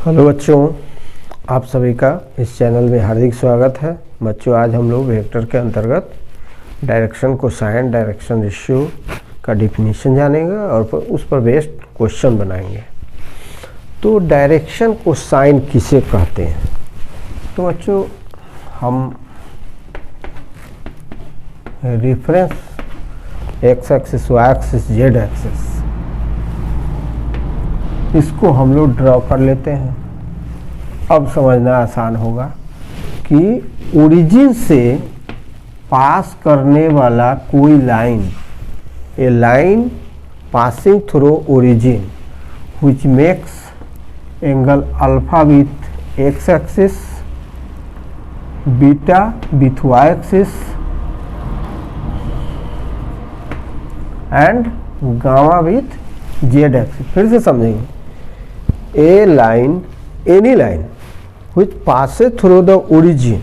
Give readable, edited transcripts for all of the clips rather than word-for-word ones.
Hello बच्चों, आप सभी का इस चैनल में हार्दिक स्वागत है। बच्चों, आज हम लोग वेक्टर के अंतर्गत डायरेक्शन कोसाइन, डायरेक्शन रेशियो का डिफिनीशन जानेंगे और उस पर बेस्ड क्वेश्चन बनाएंगे। तो डायरेक्शन कोसाइन किसे कहते हैं? तो बच्चों, हम reference x axis, y axis, z axis, इसको हम लोग ड्रॉ कर लेते हैं। अब समझना आसान होगा कि ओरिजिन से पास करने वाला कोई line, A line passing through origin which makes angle alpha with x axis, beta with y axis and gamma with z axis। फिर से समझेंगे। A line, any line which passes through the origin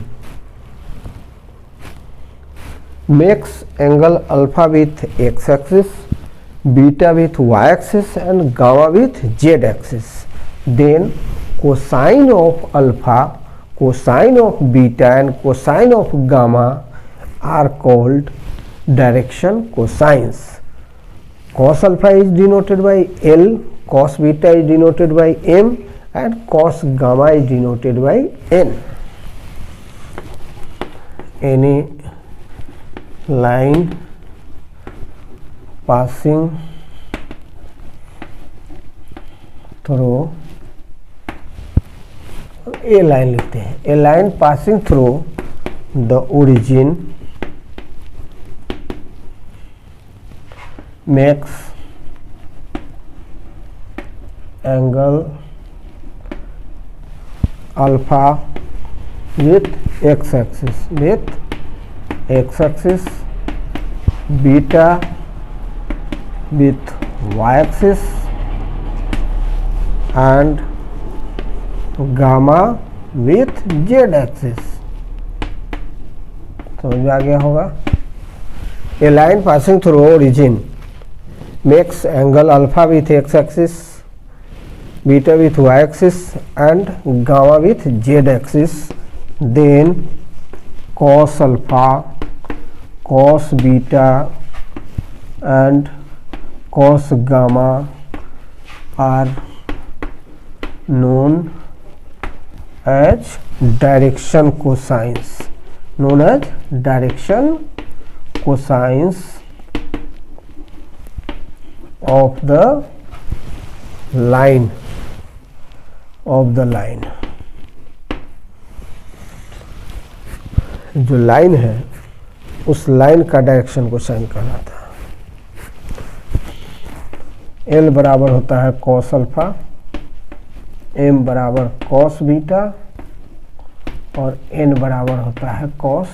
makes angle alpha with x axis, beta with y axis and gamma with z axis. Then cosine of alpha, cosine of beta and cosine of gamma are called direction cosines. Cos alpha is denoted by L, cos beta is denoted by M and cos gamma is denoted by N. Any line passing through, A line लिखते हैं, A line passing through the origin makes angle alpha with x axis, beta with y axis and gamma with z axis। समझ में आ गया होगा। A line passing through origin makes angle alpha with x axis, beta with y axis and gamma with z axis. Then cos alpha, cos beta and cos gamma are known as direction cosines, known as direction cosines of the line, जो line है उस line का direction cosine कहलाता है। L बराबर होता है cos alpha, M बराबर cos बीटा और N बराबर होता है cos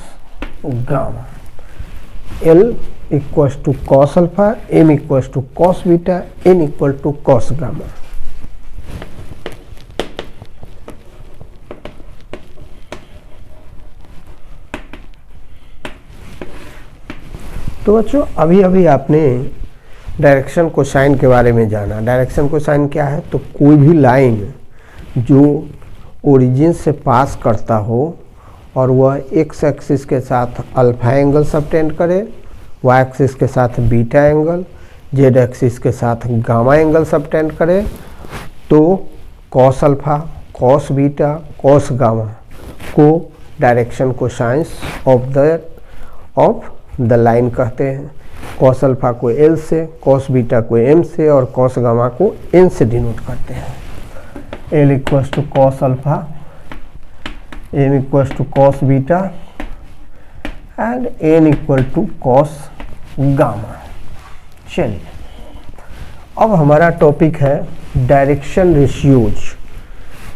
gamma. L equals to cos alpha, M equals to cos beta, N equal to cos gamma. तो बच्चों, अभी आपने डायरेक्शन कोसाइन के बारे में जाना। डायरेक्शन कोसाइन क्या है? तो कोई भी लाइन जो ओरिजिन से पास करता हो और वह एक्स एक्सिस के साथ अल्फा एंगल सबटेंड करे, वाई एक्सिस के साथ बीटा एंगल, जेड एक्सिस के साथ गामा एंगल सबटेंड करे, तो cos alpha, cos beta, cos gamma को direction cosines of the line कहते हैं। कॉस अल्फा को एल से, कॉस बीटा को एम से और कॉस गामा को एन से डिनोट करते हैं। L equals to cos alpha, M equals to cos beta and N equal to cos gamma. चलिए, अब हमारा टॉपिक है डायरेक्शन रेशियोज।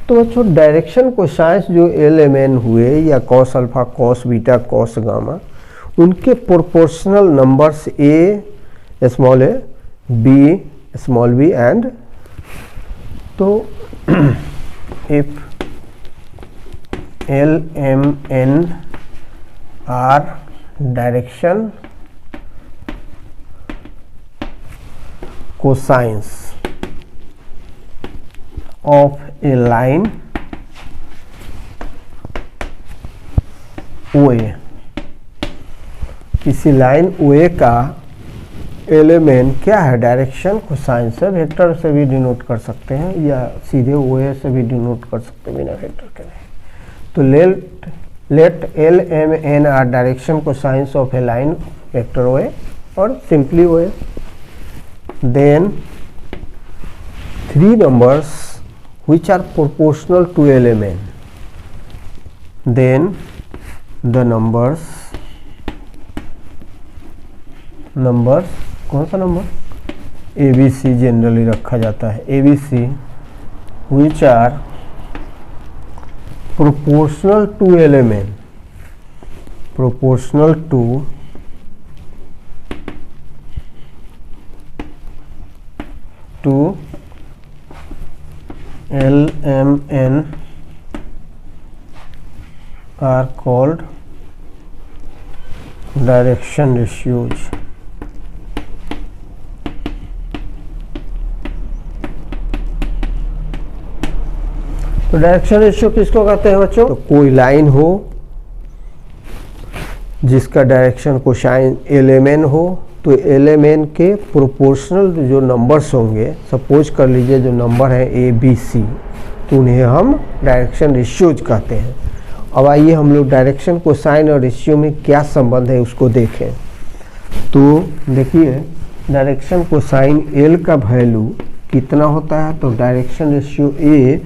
तो बच्चों, डायरेक्शन कोसाइंस जो एल एम एन हुए या cos alpha, cos beta, cos gamma, उनके proportional numbers a small a, b small b and, तो if L M N are direction cosines of a line OA, किसी OA का element क्या है, direction cosine से vector से भी denote कर सकते हैं या सीधे OA से भी डिनोट कर सकते हैं बिना वेक्टर के नहीं। तो let LMN are direction cosines of a line vector OA और simply OA। Then 3 numbers which are proportional to LMN, then the numbers कौन सा नंबर, ABC जनरली रखा जाता है, ABC which are proportional to LMN, proportional to LMN are called direction ratios। तो direction ratio किसको कहते हैं बच्चों, तो कोई लाइन हो जिसका डायरेक्शन कोसाइन LMN हो, तो LMN के प्रोपोर्शनल जो नंबर्स होंगे, सपोज कर लीजिए जो नंबर है ABC, तो उन्हें हम डायरेक्शन रेशियोज कहते हैं। अब आइए हम लोग डायरेक्शन कोसाइन और रेशियो में क्या संबंध है उसको देखें। तो देखिए डायरेक्शन कोसाइन L का वैल्यू कितना होता है, तो direction ratio A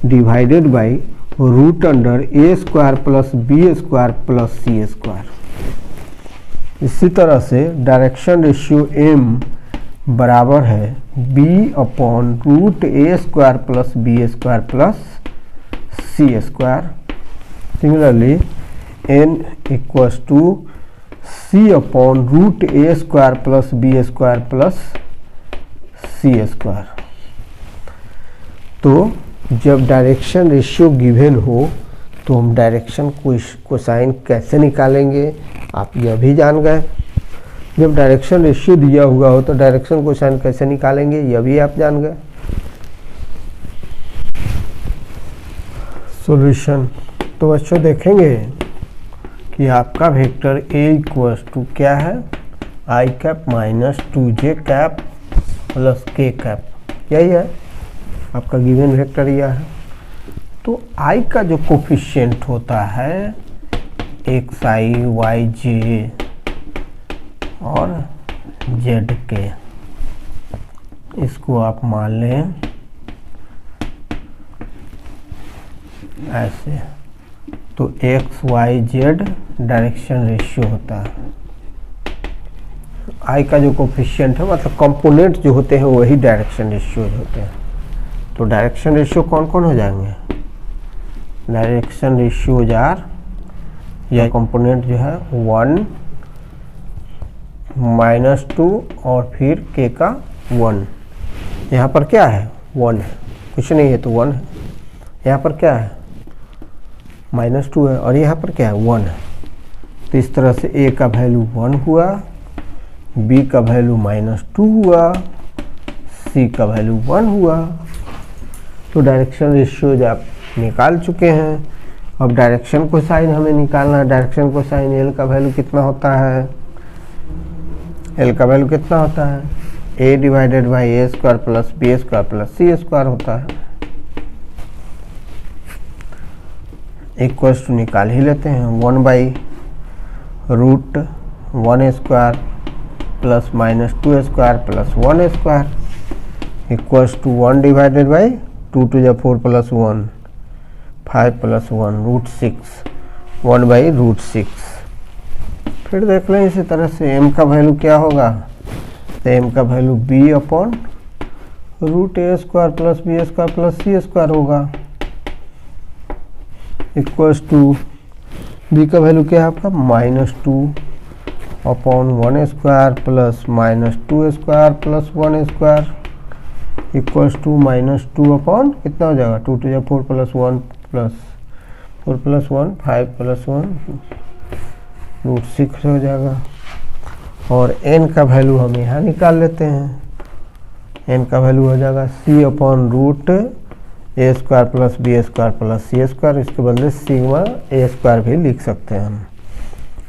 divided by root under A square plus B square plus C square. इसी तरह से डायरेक्शन रेशियो M बराबर है B upon root A square plus B square plus C square. Similarly N equals to C upon root A square plus B square plus C square. तो जब direction ratio given हो तो हम direction cosine कैसे निकालेंगे, आप यह भी जान गए। जब डायरेक्शन रेशियो दिया हुआ हो तो डायरेक्शन कोसाइन कैसे निकालेंगे यह भी आप जान गए। सॉल्यूशन, तो बच्चों देखेंगे कि आपका वेक्टर A इक्वल्स टू क्या है, I cap minus 2J cap plus K cap, यही है आपका गिवन वेक्टर यह है। तो I का जो कोफिशिएंट होता है XI YJ और ZK, इसको आप मान लें ऐसे, तो XYZ डायरेक्शन रेशियो होता है। I का जो कोफिशिएंट है मतलब कंपोनेंट जो होते हैं वही डायरेक्शन रेशियो होते हैं। तो डायरेक्शन रेशियो कौन कौन हो जाएंगे, डायरेक्शन रेशियो जार या कंपोनेंट जो है 1 -2 और फिर K का 1। यहाँ पर क्या है 1 है, कुछ नहीं है तो 1 है। यहाँ पर क्या है -2 है और यहाँ पर क्या है 1 है। तो इस तरह से A का वैल्यू 1 हुआ, B का वैल्यू -2 हुआ, C का वैल्यू 1 हुआ। तो डायरेक्शन रेशियोज आप निकाल चुके हैं। अब डायरेक्शन कोसाइन हमें निकालना है। डायरेक्शन कोसाइन L का वैल्यू कितना होता है, L का वैल्यू कितना होता है, A divided by A square plus B square plus C square होता है। इक्वल्स टू निकाल ही लेते हैं, 1 by root 1 square plus -2 square plus 1 square equals to 1 divided by 2 to the 4 plus 1 5 plus 1 root 6 1 by root 6। फिर देख लें इसी तरह से M का वैल्यू क्या होगा, तो M का value B upon root A square plus B square plus C square होगा। इक्वल्स टू B का वैल्यू क्या है आपका -2 upon 1 square plus -2 square plus 1 square equals to -2 upon कितना हो जाएगा 2 to the 4 plus 1 plus 4 plus 1 5 plus 1 root 6 हो जाएगा। और n का वैल्यू हम यहाँ निकाल लेते हैं। n का वैल्यू हो जाएगा C upon root a square plus b square plus c square, इसके बदले सिग्मा ए स्क्वायर भी लिख सकते हैं हम,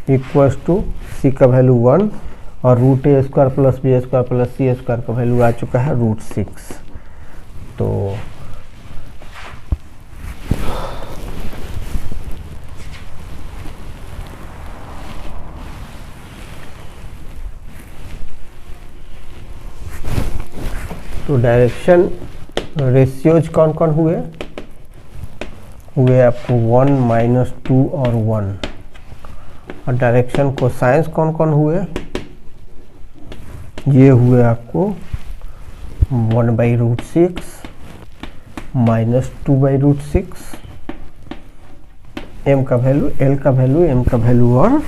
इक्वल्स टू सी का वैल्यू 1 और root a square plus b square plus c square का वैल्यू आ चुका है √6। तो डायरेक्शन रेशियोज कौन कौन हुए आपको 1 -2 और 1, और डायरेक्शन कोसाइंस कौन कौन हुए, ये हुए आपको 1/√6 -2/√6, m का वैल्यू, l का वैल्यू, m का वैल्यू और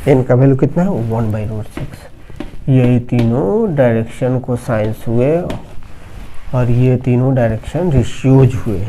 n का वैल्यू कितना है 1/√6। यही तीनों डायरेक्शन कोसाइंस हुए और ये तीनों डायरेक्शन रेशियोज हुए।